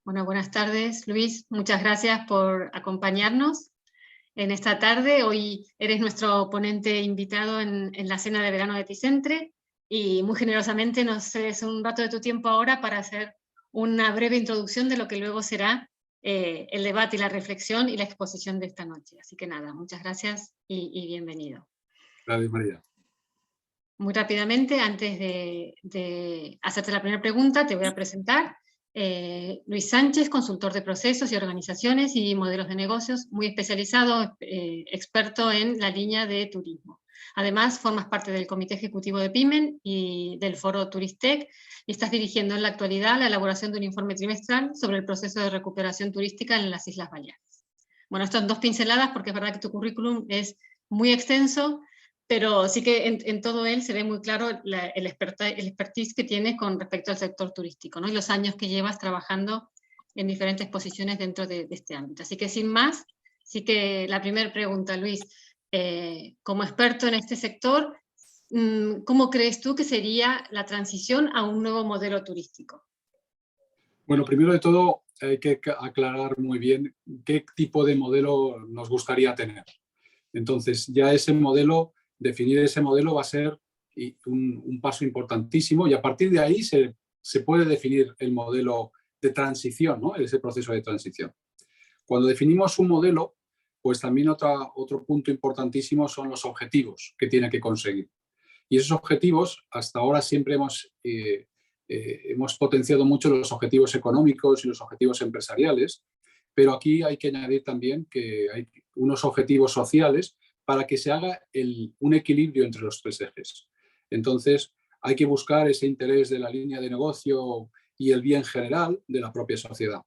Bueno, buenas tardes, Luis. Muchas gracias por acompañarnos en esta tarde. Hoy eres nuestro ponente invitado en la cena de verano de Ticentre y muy generosamente nos cedes un rato de tu tiempo ahora para hacer una breve introducción de lo que luego será el debate y la reflexión y la exposición de esta noche. Así que nada, muchas gracias y bienvenido. Gracias, María. Muy rápidamente, antes de hacerte la primera pregunta, te voy a presentar. Luis Sánchez, consultor de procesos y organizaciones y modelos de negocios, muy especializado, experto en la línea de turismo. Además, formas parte del comité ejecutivo de PYMEN y del foro Turistec y estás dirigiendo en la actualidad la elaboración de un informe trimestral sobre el proceso de recuperación turística en las Islas Baleares. Bueno, estas 2 pinceladas porque es verdad que tu currículum es muy extenso, pero sí que en todo él se ve muy claro el expertise que tienes con respecto al sector turístico, ¿no? Y los años que llevas trabajando en diferentes posiciones dentro de este ámbito. Así que sin más, sí que la primera pregunta, Luis, como experto en este sector, ¿cómo crees tú que sería la transición a un nuevo modelo turístico? Bueno, primero de todo hay que aclarar muy bien qué tipo de modelo nos gustaría tener. Entonces, ya ese modelo, definir ese modelo va a ser un paso importantísimo y a partir de ahí se puede definir el modelo de transición, ¿no? Ese proceso de transición. Cuando definimos un modelo, pues también otro punto importantísimo son los objetivos que tiene que conseguir. Y esos objetivos, hasta ahora siempre hemos potenciado mucho los objetivos económicos y los objetivos empresariales, pero aquí hay que añadir también que hay unos objetivos sociales para que se haga un equilibrio entre los 3 ejes. Entonces, hay que buscar ese interés de la línea de negocio y el bien general de la propia sociedad.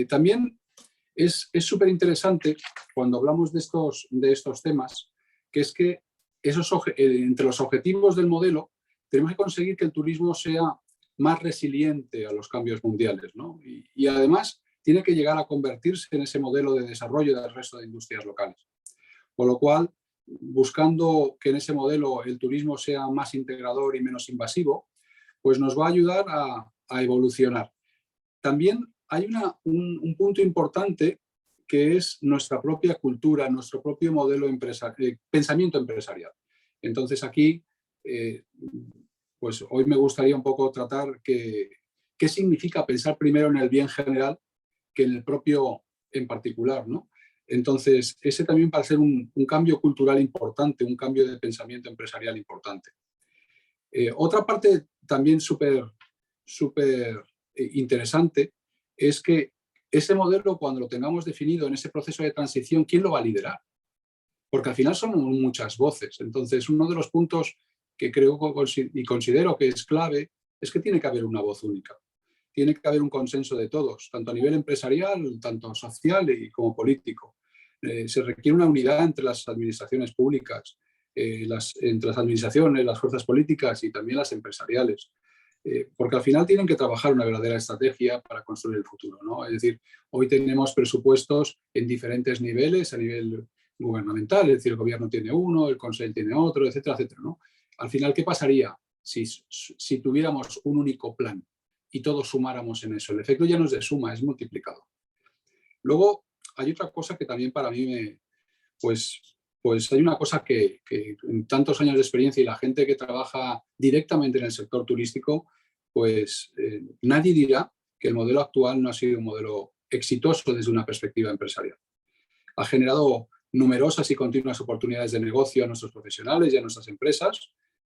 También es súper interesante cuando hablamos de estos temas, que es que entre los objetivos del modelo tenemos que conseguir que el turismo sea más resiliente a los cambios mundiales, ¿no? Y además tiene que llegar a convertirse en ese modelo de desarrollo del resto de industrias locales. Con lo cual, buscando que en ese modelo el turismo sea más integrador y menos invasivo, pues nos va a ayudar a evolucionar. También hay un punto importante que es nuestra propia cultura, nuestro propio modelo pensamiento empresarial. Entonces aquí, pues hoy me gustaría un poco tratar qué significa pensar primero en el bien general que en el propio en particular, ¿no? Entonces, ese también va a ser un cambio cultural importante, un cambio de pensamiento empresarial importante. Otra parte también súper interesante es que ese modelo, cuando lo tengamos definido en ese proceso de transición, ¿quién lo va a liderar? Porque al final son muchas voces. Entonces, uno de los puntos que creo y considero que es clave es que tiene que haber una voz única. Tiene que haber un consenso de todos, tanto a nivel empresarial, tanto social y como político. Se requiere una unidad entre las administraciones públicas, entre las administraciones, las fuerzas políticas y también las empresariales. Porque al final tienen que trabajar una verdadera estrategia para construir el futuro, ¿no? Es decir, hoy tenemos presupuestos en diferentes niveles, a nivel gubernamental, es decir, el gobierno tiene uno, el Consejo tiene otro, etcétera, etcétera, ¿no? Al final, ¿qué pasaría si tuviéramos un único plan y todos sumáramos en eso? El efecto ya no es de suma, es multiplicado. Luego, hay otra cosa que también para mí pues hay una cosa que en tantos años de experiencia y la gente que trabaja directamente en el sector turístico, pues nadie dirá que el modelo actual no ha sido un modelo exitoso desde una perspectiva empresarial. Ha generado numerosas y continuas oportunidades de negocio a nuestros profesionales y a nuestras empresas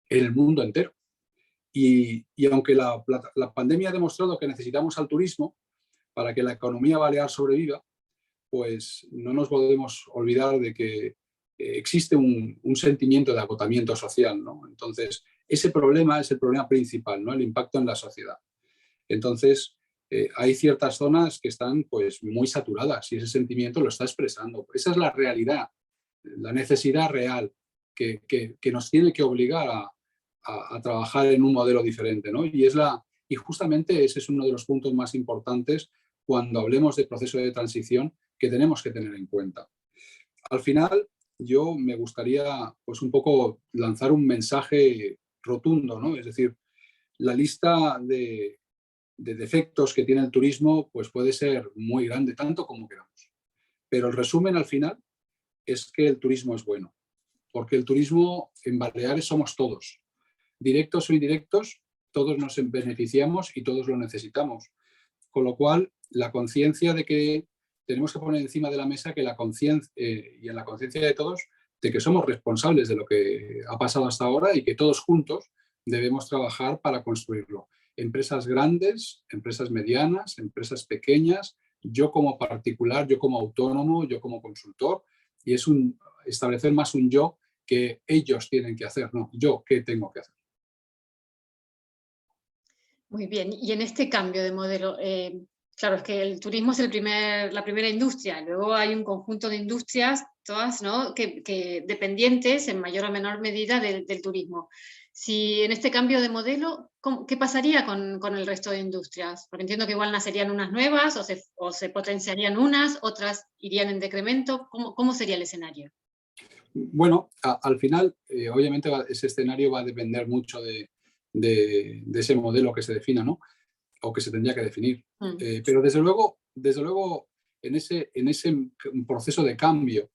en el mundo entero. Y aunque la pandemia ha demostrado que necesitamos al turismo para que la economía balear sobreviva, pues no nos podemos olvidar de que existe un sentimiento de agotamiento social, ¿no? Entonces, ese problema es el problema principal, ¿no? El impacto en la sociedad. Entonces, hay ciertas zonas que están pues, muy saturadas y ese sentimiento lo está expresando. Esa es la realidad, la necesidad real que nos tiene que obligar a trabajar en un modelo diferente, ¿no? Y justamente ese es uno de los puntos más importantes cuando hablemos de proceso de transición que tenemos que tener en cuenta. Al final, yo me gustaría pues un poco lanzar un mensaje rotundo, ¿no? Es decir, la lista de defectos que tiene el turismo, pues puede ser muy grande, tanto como queramos. Pero el resumen al final es que el turismo es bueno, porque el turismo en Baleares somos todos, directos o indirectos, todos nos beneficiamos y todos lo necesitamos. Con lo cual, la conciencia de que tenemos que poner encima de la mesa que la conciencia y en la conciencia de todos de que somos responsables de lo que ha pasado hasta ahora y que todos juntos debemos trabajar para construirlo. Empresas grandes, empresas medianas, empresas pequeñas, yo como particular, yo como autónomo, yo como consultor, y es establecer más un yo que ellos tienen que hacer, no, yo qué tengo que hacer. Muy bien, y en este cambio de modelo, claro, es que el turismo es la primera industria, luego hay un conjunto de industrias, todas, ¿no?, que dependientes en mayor o menor medida del turismo. Si en este cambio de modelo, ¿qué pasaría con el resto de industrias? Porque entiendo que igual nacerían unas nuevas o se potenciarían unas, otras irían en decremento. ¿Cómo sería el escenario? Bueno, al final, obviamente, ese escenario va a depender mucho de ese modelo que se defina, ¿no? O que se tendría que definir. Pero desde luego, en ese proceso de cambio,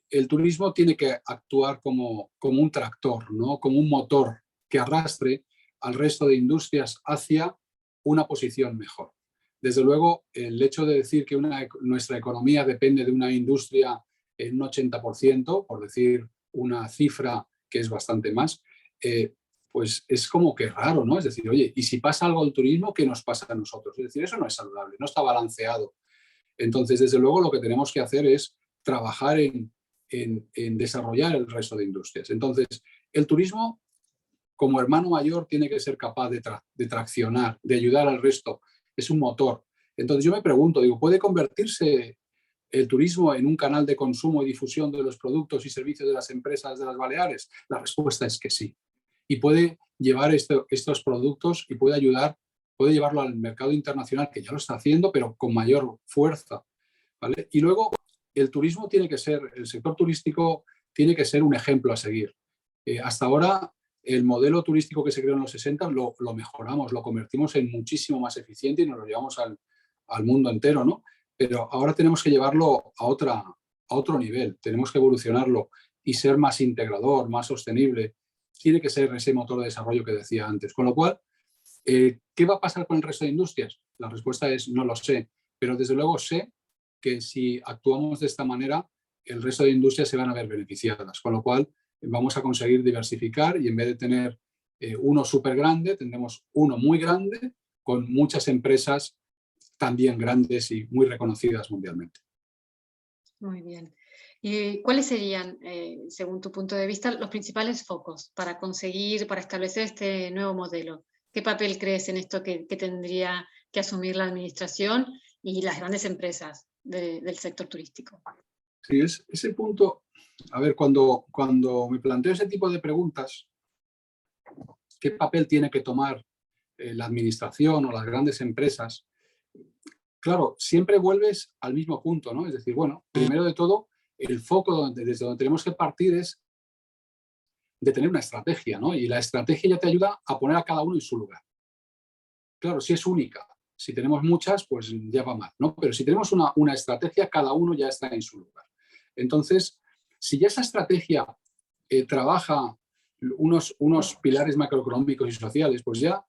el turismo tiene que actuar como un tractor, ¿no? Como un motor que arrastre al resto de industrias hacia una posición mejor. Desde luego, el hecho de decir que nuestra economía depende de una industria en un 80%, por decir una cifra que es bastante más, pues es como que raro, ¿no? Es decir, oye, ¿y si pasa algo al turismo, qué nos pasa a nosotros? Es decir, eso no es saludable, no está balanceado. Entonces, desde luego, lo que tenemos que hacer es trabajar en desarrollar el resto de industrias. Entonces, el turismo, como hermano mayor, tiene que ser capaz de traccionar, de ayudar al resto. Es un motor. Entonces, yo me pregunto, digo, ¿puede convertirse el turismo en un canal de consumo y difusión de los productos y servicios de las empresas de las Baleares? La respuesta es que sí. Y puede llevar estos productos y puede llevarlo al mercado internacional, que ya lo está haciendo, pero con mayor fuerza, ¿vale? Y luego, el sector turístico tiene que ser un ejemplo a seguir. Hasta ahora, el modelo turístico que se creó en los 60 lo mejoramos, lo convertimos en muchísimo más eficiente y nos lo llevamos al mundo entero, ¿no? Pero ahora tenemos que llevarlo a otro nivel, tenemos que evolucionarlo y ser más integrador, más sostenible. Tiene que ser ese motor de desarrollo que decía antes. Con lo cual, ¿qué va a pasar con el resto de industrias? La respuesta es no lo sé, pero desde luego sé que si actuamos de esta manera, el resto de industrias se van a ver beneficiadas, con lo cual vamos a conseguir diversificar y en vez de tener uno súper grande, tendremos uno muy grande con muchas empresas también grandes y muy reconocidas mundialmente. Muy bien. ¿Y cuáles serían, según tu punto de vista, los principales focos para establecer este nuevo modelo? ¿Qué papel crees en esto que tendría que asumir la administración y las grandes empresas del sector turístico? Sí, ese punto, a ver, cuando me planteo ese tipo de preguntas, ¿qué papel tiene que tomar la administración o las grandes empresas? Claro, siempre vuelves al mismo punto, ¿no? Es decir, bueno, primero de todo, el foco desde donde tenemos que partir es de tener una estrategia, ¿no? Y la estrategia ya te ayuda a poner a cada uno en su lugar. Claro, si es única, si tenemos muchas, pues ya va mal, ¿no? Pero si tenemos una estrategia, cada uno ya está en su lugar. Entonces, si ya esa estrategia trabaja unos pilares macroeconómicos y sociales, pues ya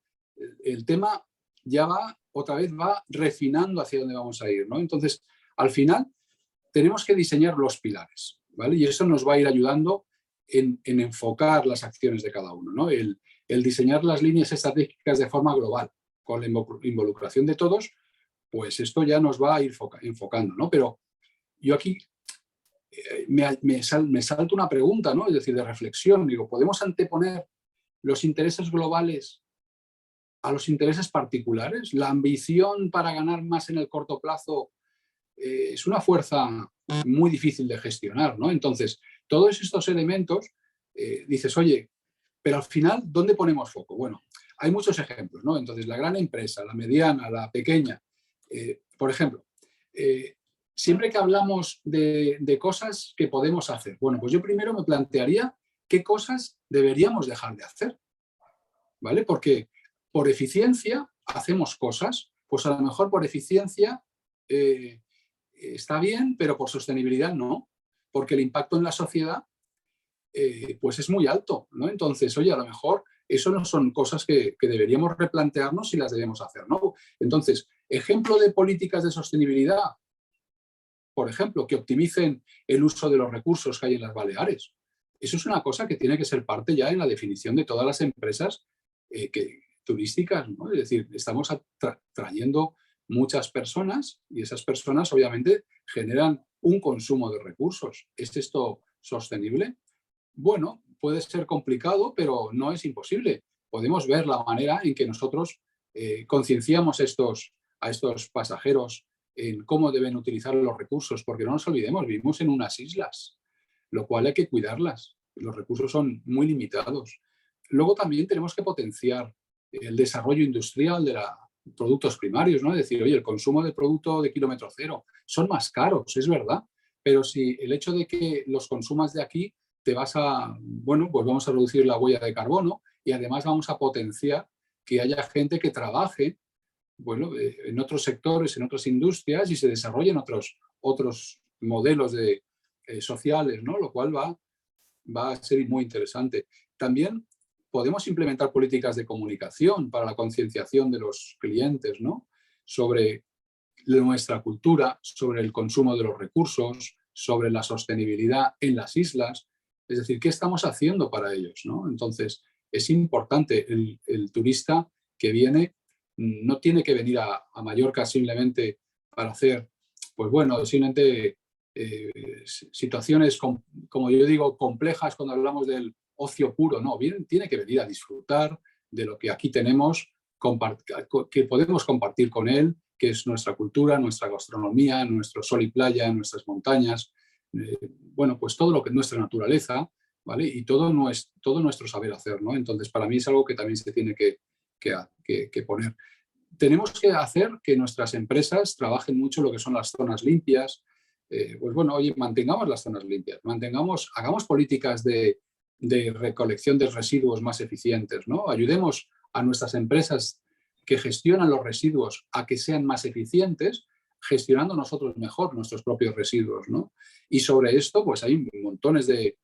el tema ya otra vez va refinando hacia dónde vamos a ir, ¿no? Entonces, al final, tenemos que diseñar los pilares, ¿vale? Y eso nos va a ir ayudando en enfocar las acciones de cada uno, ¿no? El diseñar las líneas estratégicas de forma global, con la involucración de todos, pues esto ya nos va a ir enfocando, ¿no? Pero yo aquí me salta una pregunta, ¿no? Es decir, de reflexión. Digo, ¿podemos anteponer los intereses globales a los intereses particulares? La ambición para ganar más en el corto plazo es una fuerza muy difícil de gestionar, ¿no? Entonces, todos estos elementos, dices, oye, pero al final, ¿dónde ponemos foco? Bueno, hay muchos ejemplos, ¿no? Entonces, la gran empresa, la mediana, la pequeña, por ejemplo, siempre que hablamos de cosas que podemos hacer, bueno, pues yo primero me plantearía qué cosas deberíamos dejar de hacer, ¿vale? Porque por eficiencia hacemos cosas, pues a lo mejor por eficiencia está bien, pero por sostenibilidad no, porque el impacto en la sociedad pues es muy alto, ¿no? Entonces, oye, a lo mejor eso no son cosas que deberíamos replantearnos si las debemos hacer, ¿no? Entonces, ejemplo de políticas de sostenibilidad, por ejemplo, que optimicen el uso de los recursos que hay en las Baleares. Eso es una cosa que tiene que ser parte ya en la definición de todas las empresas turísticas, ¿no? Es decir, estamos trayendo muchas personas y esas personas obviamente generan un consumo de recursos. ¿Es esto sostenible? Bueno, puede ser complicado, pero no es imposible. Podemos ver la manera en que nosotros concienciamos a estos pasajeros en cómo deben utilizar los recursos, porque no nos olvidemos, vivimos en unas islas, lo cual hay que cuidarlas. Los recursos son muy limitados. Luego también tenemos que potenciar el desarrollo industrial de productos primarios, ¿no? Es decir, oye, el consumo de producto de kilómetro cero son más caros, es verdad, pero si el hecho de que los consumas de aquí bueno, pues vamos a reducir la huella de carbono y además vamos a potenciar que haya gente que trabaje, bueno, en otros sectores, en otras industrias y se desarrollen otros modelos sociales, ¿no? Lo cual va a ser muy interesante. También podemos implementar políticas de comunicación para la concienciación de los clientes, ¿no? Sobre nuestra cultura, sobre el consumo de los recursos, sobre la sostenibilidad en las islas. Es decir, ¿qué estamos haciendo para ellos, ¿no? Entonces, es importante el turista que viene, no tiene que venir a Mallorca simplemente para hacer, pues bueno, simplemente situaciones, como yo digo, complejas cuando hablamos del ocio puro, no, bien, tiene que venir a disfrutar de lo que aquí tenemos, que podemos compartir con él, que es nuestra cultura, nuestra gastronomía, nuestro sol y playa, nuestras montañas, bueno, pues todo lo que es nuestra naturaleza, ¿vale? Y todo nuestro saber hacer, ¿no? Entonces, para mí es algo que también se tiene que poner. Tenemos que hacer que nuestras empresas trabajen mucho lo que son las zonas limpias. Pues bueno, oye, mantengamos las zonas limpias, hagamos políticas de recolección de residuos más eficientes, ¿no? Ayudemos a nuestras empresas que gestionan los residuos a que sean más eficientes, gestionando nosotros mejor nuestros propios residuos, ¿no? Y sobre esto, pues hay montones de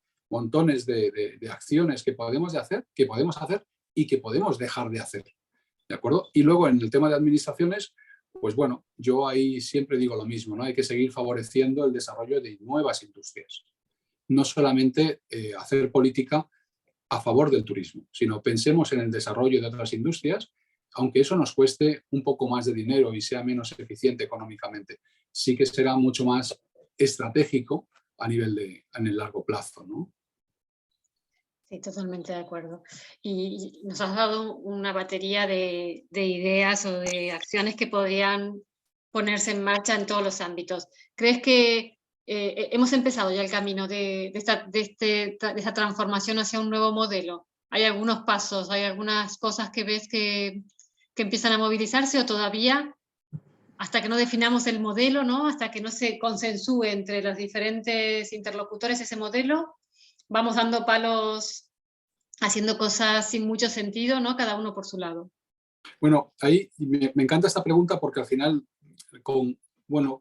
acciones que podemos hacer y que podemos dejar de hacer, ¿de acuerdo? Y luego en el tema de administraciones, pues bueno, yo ahí siempre digo lo mismo, ¿no? Hay que seguir favoreciendo el desarrollo de nuevas industrias. No solamente hacer política a favor del turismo, sino pensemos en el desarrollo de otras industrias, aunque eso nos cueste un poco más de dinero y sea menos eficiente económicamente, sí que será mucho más estratégico en el largo plazo, ¿no? Sí, totalmente de acuerdo. Y nos has dado una batería de ideas o de acciones que podrían ponerse en marcha en todos los ámbitos. ¿Crees que hemos empezado ya el camino de esta transformación hacia un nuevo modelo? ¿Hay algunos pasos, hay algunas cosas que ves que empiezan a movilizarse o todavía, hasta que no definamos el modelo, ¿no? Hasta que no se consensúe entre los diferentes interlocutores ese modelo, vamos dando palos, haciendo cosas sin mucho sentido, ¿no? Cada uno por su lado. Bueno, ahí me encanta esta pregunta porque al final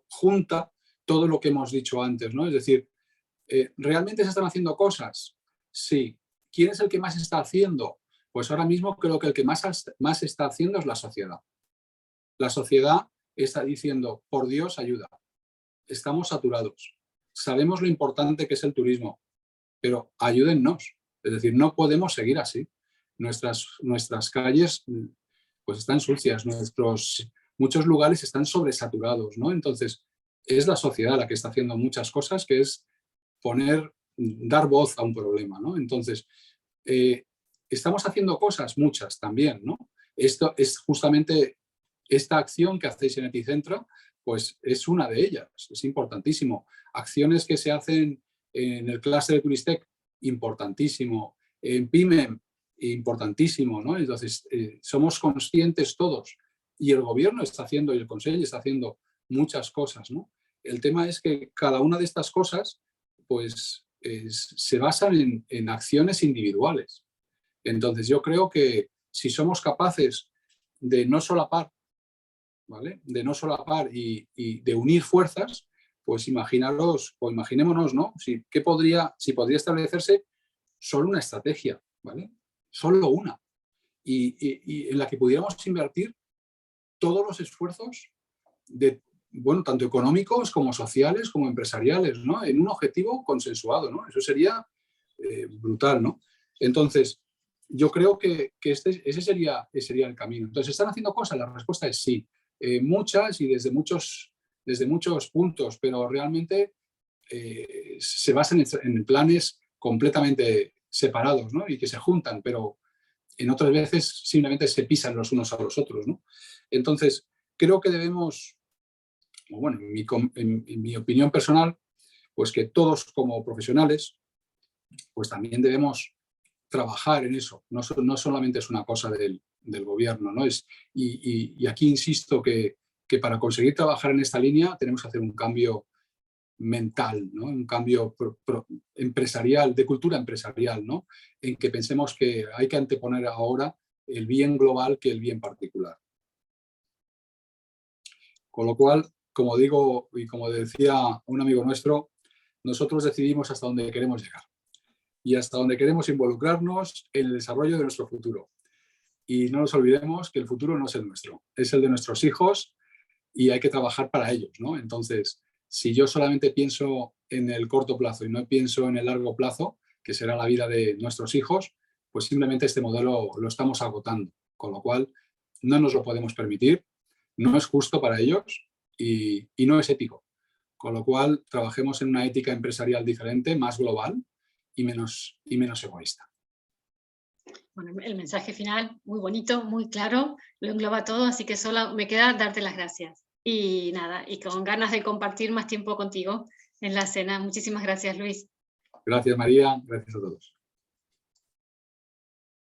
junta todo lo que hemos dicho antes, ¿no? Es decir, ¿realmente se están haciendo cosas? Sí. ¿Quién es el que más está haciendo? Pues ahora mismo creo que el que más está haciendo es la sociedad. La sociedad está diciendo, por Dios, ayuda. Estamos saturados. Sabemos lo importante que es el turismo, pero ayúdennos. Es decir, no podemos seguir así. Nuestras calles pues están sucias, muchos lugares están sobresaturados, ¿no? Entonces, es la sociedad la que está haciendo muchas cosas, que es dar voz a un problema, ¿no? Entonces, estamos haciendo cosas, muchas también, ¿no? Esto es justamente esta acción que hacéis en Epicentro, pues es una de ellas, es importantísimo. Acciones que se hacen en el clúster de Turistec, importantísimo. En PYME, importantísimo, ¿no? Entonces, somos conscientes todos y el gobierno está haciendo y el Consejo está haciendo muchas cosas, ¿no? El tema es que cada una de estas cosas, pues, se basan en acciones individuales. Entonces, yo creo que si somos capaces de no solapar, ¿vale? De no solapar y de unir fuerzas, pues imaginaros, o imaginémonos, ¿no? Si podría establecerse solo una estrategia, ¿vale? Solo una. Y en la que pudiéramos invertir todos los esfuerzos, bueno, tanto económicos como sociales, como empresariales, ¿no? En un objetivo consensuado, ¿no? Eso sería brutal, ¿no? Entonces, yo creo que ese sería el camino. Entonces, ¿están haciendo cosas? La respuesta es sí. Muchas y desde muchos puntos, pero realmente se basan en planes completamente separados, ¿no? Y que se juntan, pero en otras veces simplemente se pisan los unos a los otros, ¿no? Entonces, creo que debemos, bueno, en mi opinión personal, pues que todos como profesionales, pues también debemos trabajar en eso. No solamente es una cosa del gobierno, ¿no? Y aquí insisto que para conseguir trabajar en esta línea tenemos que hacer un cambio mental, ¿no? Un cambio empresarial, de cultura empresarial, ¿no? En que pensemos que hay que anteponer ahora el bien global que el bien particular. Con lo cual, como digo y como decía un amigo nuestro, nosotros decidimos hasta dónde queremos llegar y hasta dónde queremos involucrarnos en el desarrollo de nuestro futuro. Y no nos olvidemos que el futuro no es el nuestro, es el de nuestros hijos y hay que trabajar para ellos, ¿no? Entonces, si yo solamente pienso en el corto plazo y no pienso en el largo plazo, que será la vida de nuestros hijos, pues simplemente este modelo lo estamos agotando. Con lo cual, no nos lo podemos permitir, no es justo para ellos y no es ético. Con lo cual, trabajemos en una ética empresarial diferente, más global y menos egoísta. Bueno, el mensaje final, muy bonito, muy claro, lo engloba todo, así que solo me queda darte las gracias. Y nada, y con ganas de compartir más tiempo contigo en la cena. Muchísimas gracias, Luis. Gracias, María. Gracias a todos.